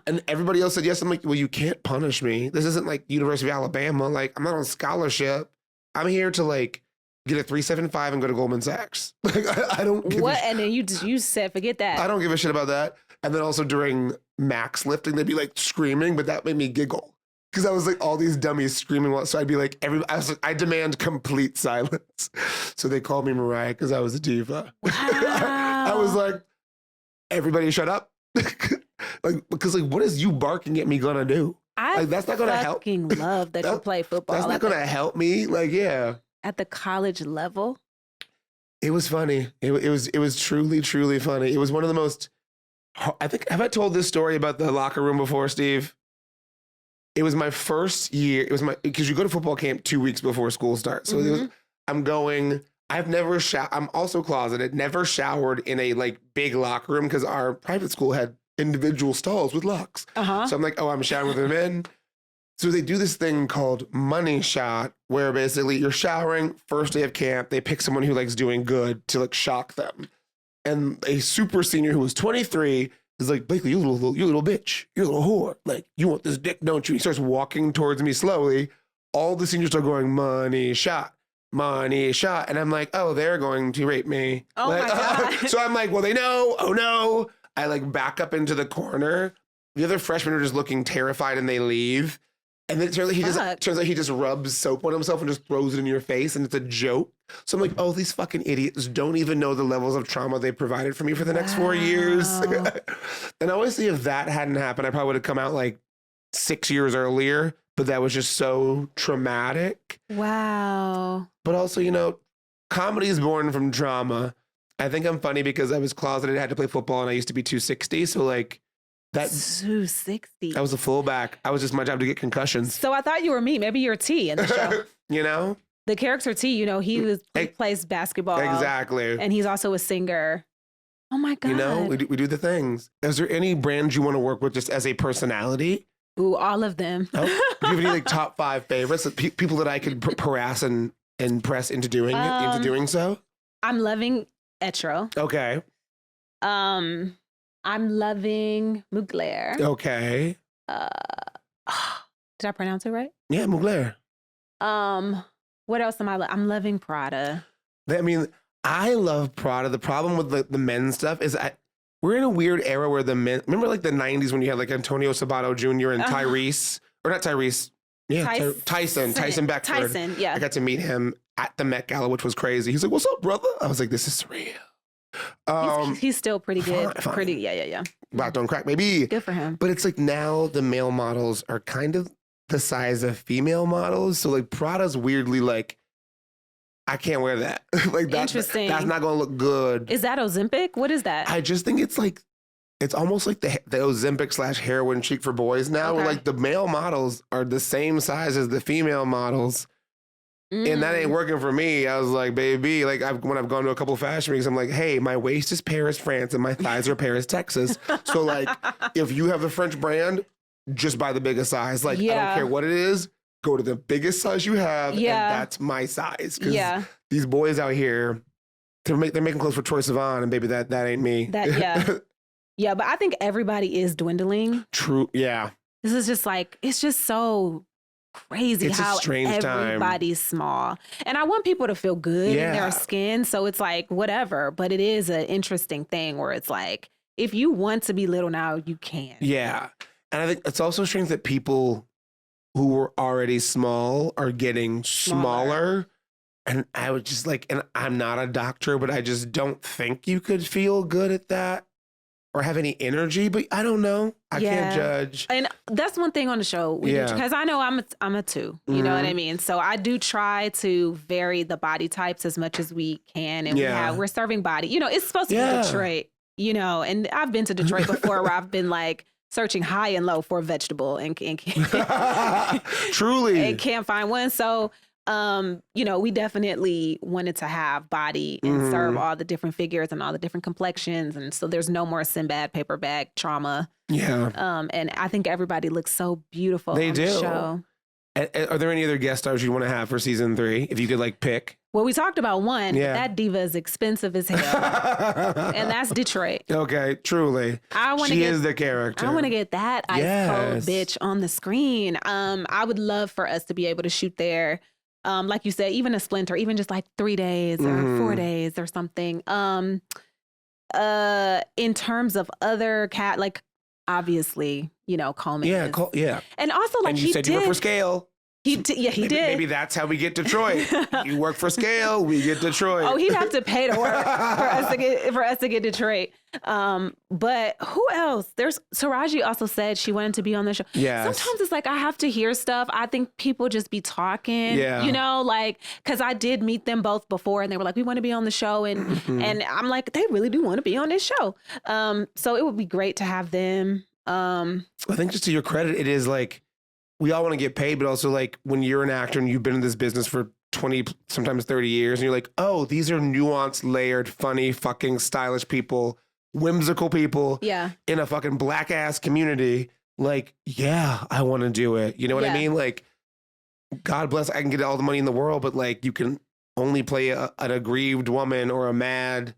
And everybody else said yes. I'm like, well, you can't punish me. This isn't like University of Alabama. Like, I'm not on scholarship. I'm here to like get a 3.75 and go to Goldman Sachs. Like, I don't give what? And then you said, forget that. I don't give a shit about that. And then also during max lifting, they'd be like screaming, but that made me giggle. Because I was like all these dummies screaming. So I'd be like, I was like, I demand complete silence. So they called me Mariah because I was a diva. Wow. I was like, everybody shut up. Because what is you barking at me gonna do? That's not gonna help. I fucking love that you play football. That's not gonna help me. Like, yeah. At the college level. It was funny. It was truly, truly funny. It was one of the most, I think, have I told this story about the locker room before, Steve? It was my first year. Because you go to football camp 2 weeks before school starts. So I'm also closeted, never showered in a like big locker room because our private school had individual stalls with locks. Uh-huh. So I'm like, I'm showering with the men. So they do this thing called money shot, where basically you're showering first day of camp. They pick someone who likes doing good to like shock them. And a super senior who was 23 is like, Blakely, you little bitch, you little whore. Like, you want this dick, don't you? He starts walking towards me slowly. All the seniors start going, money shot. Money shot. And I'm like, oh, they're going to rape me. Oh like, my God. So I'm like, well, they know. Oh no. I like back up into the corner. The other freshmen are just looking terrified and they leave. And then it turns out he just rubs soap on himself and just throws it in your face, and it's a joke. So I'm like, oh, these fucking idiots don't even know the levels of trauma they provided for me for the next 4 years. And obviously, if that hadn't happened, I probably would have come out like 6 years earlier. But that was just so traumatic. Wow. But also, comedy is born from trauma. I think I'm funny because I was closeted, I had to play football, and I used to be 260. So like, that's 260. I was a fullback. I was just my job to get concussions. So I thought you were me. Maybe you're T in the show. The character T, he plays basketball. Exactly. And he's also a singer. Oh my God. We do the things. Is there any brand you want to work with just as a personality? Ooh, all of them. Oh, do you have any like top 5 favorites? People that I could harass and press into doing so? I'm loving Etro. Okay. I'm loving Mugler. Okay. Did I pronounce it right? Yeah, Mugler. What else am I? I'm loving Prada. I love Prada. The problem with the men's stuff is we're in a weird era where the men. Remember, like the '90s when you had like Antonio Sabato Jr. and Tyrese, or not Tyrese. Yeah, Tyson Beckford. Tyson. Yeah. I got to meet him at the Met Gala, which was crazy. He's like, "What's up, brother?" I was like, "This is surreal." He's still pretty good. Fine. Pretty, yeah. Rock don't crack, maybe. Good for him. But it's like now the male models are kind of the size of female models. So like Prada's weirdly like, I can't wear that. Like Interesting. That's not gonna look good. Is that Ozempic? What is that? I just think it's almost like the Ozempic / heroin chic for boys now. Where like the male models are the same size as the female models. And that ain't working for me. I was like, baby, like when I've gone to a couple of fashion weeks, I'm like, hey, my waist is Paris, France, and my thighs are Paris, Texas. So like, if you have the French brand, just buy the biggest size. Like, I don't care what it is. Go to the biggest size you have, and that's my size. Because these boys out here, they're making clothes for Troye Sivan, and baby, that ain't me. Yeah, but I think everybody is dwindling. True, yeah. This is just like, it's just so crazy it's how a strange everybody's small. And I want people to feel good in their skin. So it's like, whatever. But it is an interesting thing where it's like, if you want to be little now, you can. Yeah. And I think it's also strange that people who were already small are getting smaller. And I was just like, and I'm not a doctor, but I just don't think you could feel good at that or have any energy. But I don't know. I can't judge. And that's one thing on the show. Because I know I'm a 2. You know what I mean? So I do try to vary the body types as much as we can. And we're serving body. You know, it's supposed to be Detroit, you know, and I've been to Detroit before where I've been like, searching high and low for a vegetable and truly and can't find one. So, you know, we definitely wanted to have body and serve all the different figures and all the different complexions. And so there's no more Sinbad paper bag trauma. Yeah. And I think everybody looks so beautiful on the show. Are there any other guest stars you want to have for season 3? If you could like pick. Well, we talked about one. But that diva is expensive as hell. And that's Detroit. Okay, truly. She is the character. I want to get that ice cold bitch on the screen. I would love for us to be able to shoot there. Like you said, even a splinter, even just like 3 days or 4 days or something. In terms of other like obviously, you know, Coleman. Yeah. And also like and you said you work for Scale. He did. Maybe that's how we get Detroit. You work for Scale, we get Detroit. Oh, he'd have to pay to work for us to get Detroit. But who else? There's Taraji also said she wanted to be on the show. Yes. Sometimes it's like I have to hear stuff. I think people just be talking. Yeah. You know, like because I did meet them both before, and they were like, "We want to be on the show," and and I'm like, they really do want to be on this show. So it would be great to have them. I think just to your credit, it is like. We all want to get paid, but also like when you're an actor and you've been in this business for 20, sometimes 30 years, and you're like, oh, these are nuanced, layered, funny, fucking stylish people, whimsical people in a fucking black ass community. Like, yeah, I want to do it. You know what I mean? Like, God bless, I can get all the money in the world, but like you can only play an aggrieved woman or a mad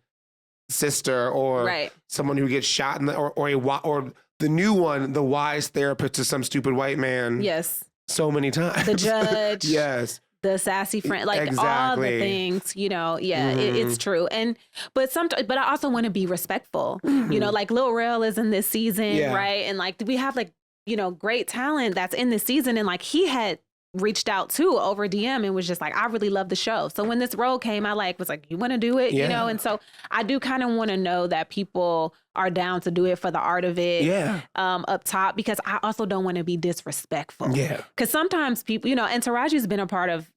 sister or someone who gets shot in the, or the new one, the wise therapist to some stupid white man. Yes. So many times. The judge. Yes. The sassy friend, like all the things, you know, it's true. But I also want to be respectful, you know, like Lil Rel is in this season, right? And like, we have like, you know, great talent that's in this season. And like, he had reached out too over DM and was just like, I really love the show. So when this role came, I was like, you want to do it, you know? And so I do kind of want to know that people are down to do it for the art of it up top, because I also don't want to be disrespectful. Yeah. Because sometimes people, you know, and Taraji's been a part of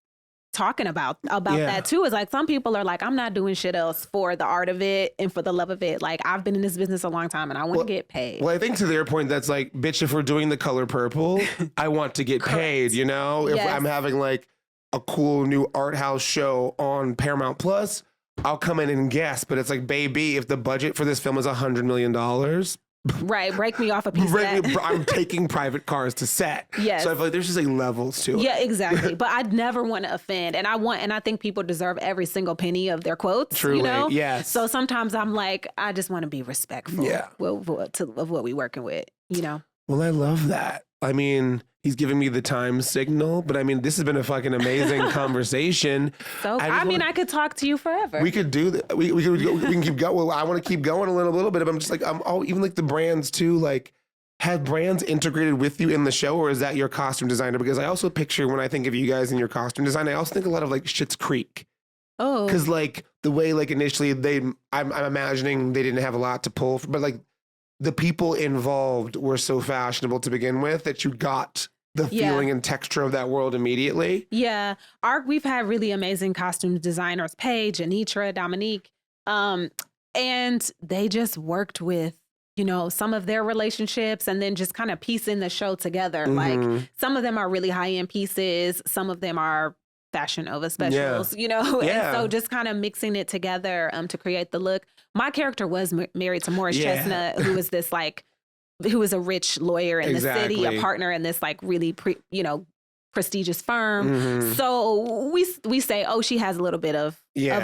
talking about that too. Is like some people are like, I'm not doing shit else for the art of it and for the love of it. Like I've been in this business a long time and I want to get paid. Well, I think to their point, that's like, bitch, if we're doing The Color Purple, I want to get paid, you know? If I'm having like a cool new art house show on Paramount Plus, I'll come in and guess. But it's like, baby, if the budget for this film is $100 million, right, break me off a piece of that. I'm taking private cars to set. Yes. So I feel like there's just like levels to it. Yeah, exactly. But I'd never want to offend. And I think people deserve every single penny of their quotes. Truly, you know? Yes. So sometimes I'm like, I just want to be respectful of what we're working with, you know? Well, I love that. I mean, he's giving me the time signal, but I mean, this has been a fucking amazing conversation. So, I could talk to you forever. We could do that. We can keep going. Well, I want to keep going a little bit, but I'm just like, even like the brands too. Like, have brands integrated with you in the show, or is that your costume designer? Because I also picture, when I think of you guys and your costume design, I also think a lot of like Schitt's Creek. Oh, Because like the way like initially I'm imagining they didn't have a lot to pull from, but like the people involved were so fashionable to begin with that you got the feeling and texture of that world immediately. yeah. We've had really amazing costume designers, Paige, Anitra, Dominique, and they just worked with, you know, some of their relationships and then just kind of piecing the show together. Like some of them are really high end pieces. Some of them are Fashion Nova specials, you know? And so just kind of mixing it together to create the look. My character was married to Morris Chestnut, who was this like, who was a rich lawyer in the city, a partner in this like really, prestigious firm. So we say, oh, she has a little bit of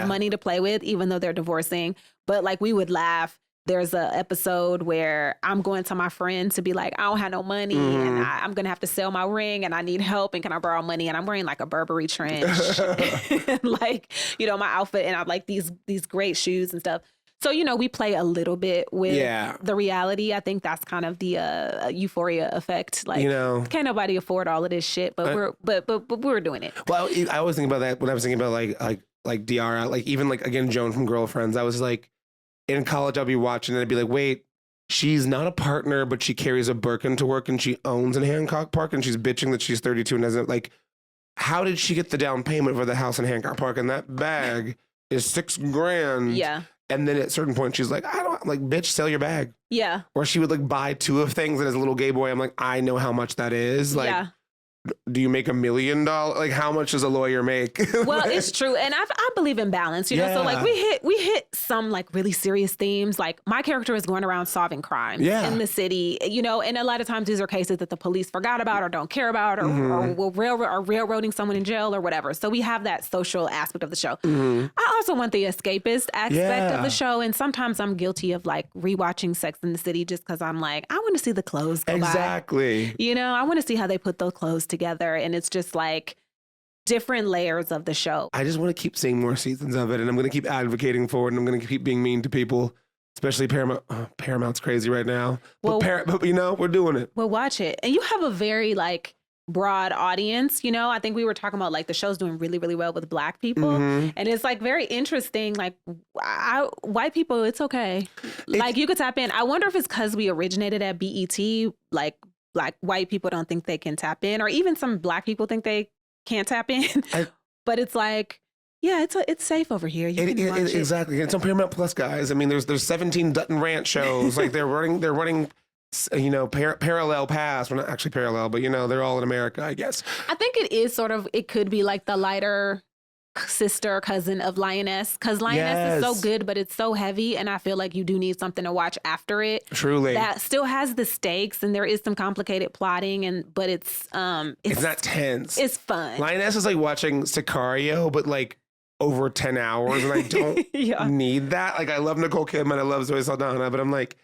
money to play with, even though they're divorcing. But like we would laugh. There's a episode where I'm going to my friend to be like, I don't have no money and I'm going to have to sell my ring and I need help and can I borrow money? And I'm wearing like a Burberry trench, like, you know, my outfit and I have like these great shoes and stuff. So, you know, we play a little bit with the reality. I think that's kind of the euphoria effect. Like, you know, can't nobody afford all of this shit, but we're doing it. Well, I always think about that when I was thinking about like Diarra, like even like again Joan from Girlfriends. I was like, in college, I'll be watching and I'd be like, wait, she's not a partner, but she carries a Birkin to work and she owns in Hancock Park and she's bitching that she's 32 and doesn't like. How did she get the down payment for the house in Hancock Park? And that bag is $6,000. Yeah. And then at a certain point, she's like, I don't like, bitch, sell your bag. Yeah. Or she would like buy two of things. And as a little gay boy, I'm like, I know how much that is. Like, do you make $1 million? Like, how much does a lawyer make? Well, it's true. And I believe in balance, you know? So like we hit some like really serious themes. Like my character is going around solving crimes in the city, you know, and a lot of times these are cases that the police forgot about or don't care about or railroading someone in jail or whatever. So we have that social aspect of the show. I also want the escapist aspect of the show. And sometimes I'm guilty of like rewatching Sex and the City just because I'm like, I want to see the clothes go by. You know, I want to see how they put those clothes together, and it's just like different layers of the show. I just want to keep seeing more seasons of it, and I'm going to keep advocating for it, and I'm going to keep being mean to people, especially Paramount. Paramount's crazy right now, but you know, we're doing it. We'll watch it, and you have a very like broad audience. You know, I think we were talking about like the show's doing really, really well with Black people, and it's like very interesting. Like white people, it's okay. Like you could tap in. I wonder if it's because we originated at BET, like. Black white people don't think they can tap in, or even some Black people think they can't tap in. But it's like, yeah, it's safe over here. You can watch it. Exactly. It's on Paramount Plus, guys. I mean, there's 17 Dutton Ranch shows. Like they're running, you know, parallel paths. Well, not actually parallel, but you know, they're all in America, I guess. I think it is sort of. It could be like the lighter sister cousin of Lioness, because Lioness is so good, but it's so heavy, and I feel like you do need something to watch after it. Truly, that still has the stakes, and there is some complicated plotting, but it's not tense. It's fun. Lioness is like watching Sicario, but like over 10 hours, and I don't need that. Like I love Nicole Kidman, I love Zoe Saldana, but I'm like,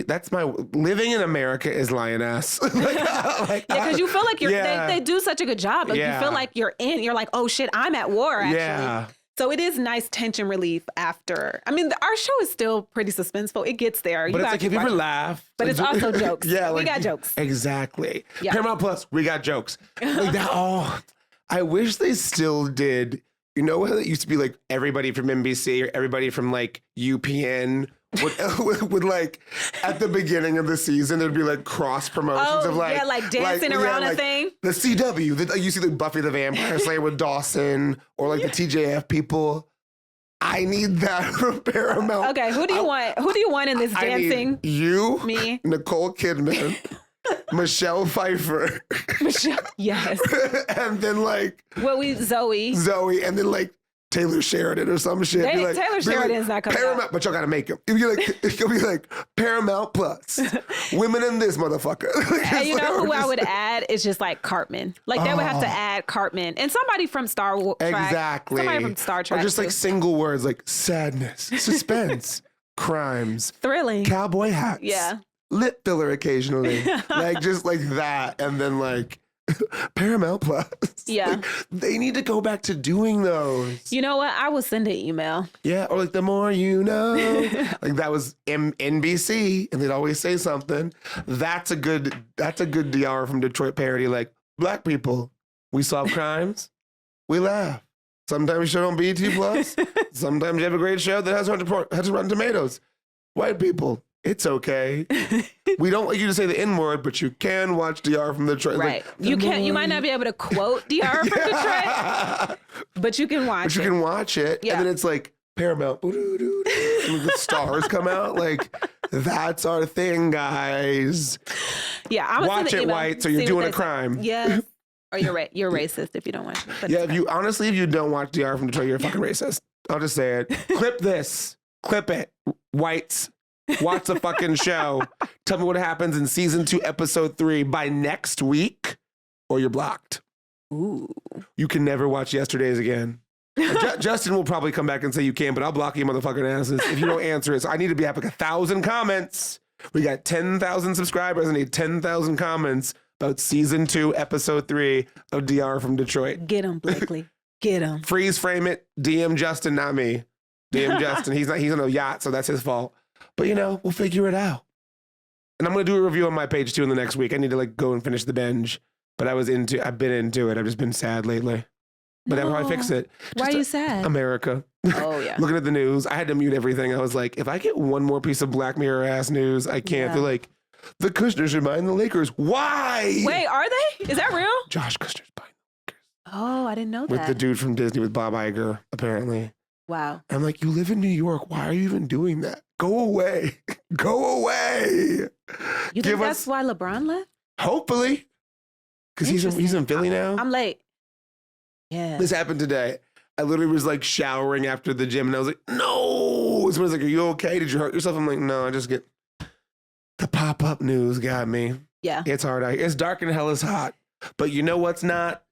that's my living in America is Lioness. Because you feel like they do such a good job. Like you feel like you're like, oh shit, I'm at war actually. Yeah. So it is nice tension relief after. I mean, our show is still pretty suspenseful. It gets there. But it's like if you ever laugh. But it's also jokes. Yeah. We got jokes. Exactly. Yeah. Paramount Plus, we got jokes. Like that, I wish they still did. You know how it used to be like everybody from NBC or everybody from like UPN would like at the beginning of the season there'd be like cross promotions of like dancing around a thing. The CW, you see like Buffy the Vampire Slayer with Dawson or like the TJF people. I need that from Paramount. Okay, who do you want? Who do you want in this dancing? You, me, Nicole Kidman. Michelle Pfeiffer. Michelle, yes. And then like Zoe, and then like Taylor Sheridan or some shit. Taylor Sheridan's not coming Paramount, but y'all gotta make him. It'll be like Paramount Plus, women in this motherfucker. And you know who I would add is just like Cartman. Like they would have to add Cartman and somebody from Star Trek. Exactly. Somebody from Star Trek. Or just like single words like sadness, suspense, crimes, thrilling, cowboy hats. Yeah. Lip filler occasionally, like just like that, and then like Paramount Plus. Yeah. Like, they need to go back to doing those. You know what? I will send an email. Yeah, or like The More You Know. Like that was NBC, and they'd always say something. That's a good Diarra from Detroit parody. Like, Black people, we solve crimes, we laugh. Sometimes you show on BET Plus. Sometimes you have a great show that has Rotten Tomatoes. White people, it's okay. We don't like you to say the N-word, but you can watch Diarra from Detroit. Right. Like, You can't. You might not be able to quote Diarra from Detroit, but you can watch but you can watch it. Yeah. And then it's like Paramount. And the stars come out. Like, that's our thing, guys. Yeah, I'm Watch it, white, so you're doing a crime. Yeah. Or you're racist if you don't watch it. But Yeah, if you don't watch Diarra from Detroit, you're a fucking racist. I'll just say it. Clip this. Clip it. Whites. Watch the fucking show. Tell me what happens in season 2, episode 3 by next week, or you're blocked. Ooh. You can never watch Yesterday's again. Justin will probably come back and say you can, but I'll block you motherfucking asses if you don't answer it. So I need to be have like 1,000 comments. We got 10,000 subscribers. I need 10,000 comments about season 2, episode 3 of Diarra from Detroit. Get him, Blakely. Get him. Freeze frame it. DM Justin, not me. DM Justin. He's on a yacht, so that's his fault. But we'll figure it out. And I'm gonna do a review on my page too in the next week. I need to like go and finish the binge. But I've been into it. I've just been sad lately. But that's how I fix it. Why are you sad? America. Oh yeah. Looking at the news. I had to mute everything. I was like, if I get one more piece of Black Mirror ass news, I can't. Yeah. They're like, the Kushners are buying the Lakers. Why? Wait, are they? Is that real? Josh Kushner's buying the Lakers. Oh, I didn't know With that. the dude from Disney with Bob Iger, apparently. Wow. I'm like, you live in New York. Why are you even doing that? Go away. Go away. You think that's why LeBron left? Hopefully. Because he's in Philly now. I'm late. Yeah. This happened today. I literally was like showering after the gym and I was like, no. Someone's like, are you okay? Did you hurt yourself? I'm like, no, I just get the pop-up news got me. Yeah. It's hard out here. It's dark and hell is hot. But you know what's not?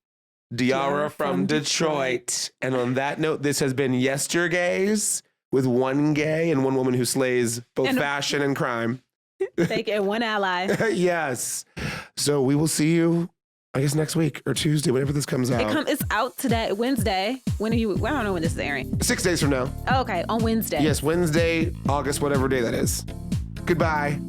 Diarra from Detroit. And on that note, this has been Yestergays with one gay and one woman who slays both fashion and crime. Take it, one ally. Yes. So we will see you, I guess, next week or Tuesday, whenever this comes out. It's out today, Wednesday. When are you? I don't know when this is airing. 6 days from now. Oh, okay, on Wednesday. Yes, Wednesday, August, whatever day that is. Goodbye.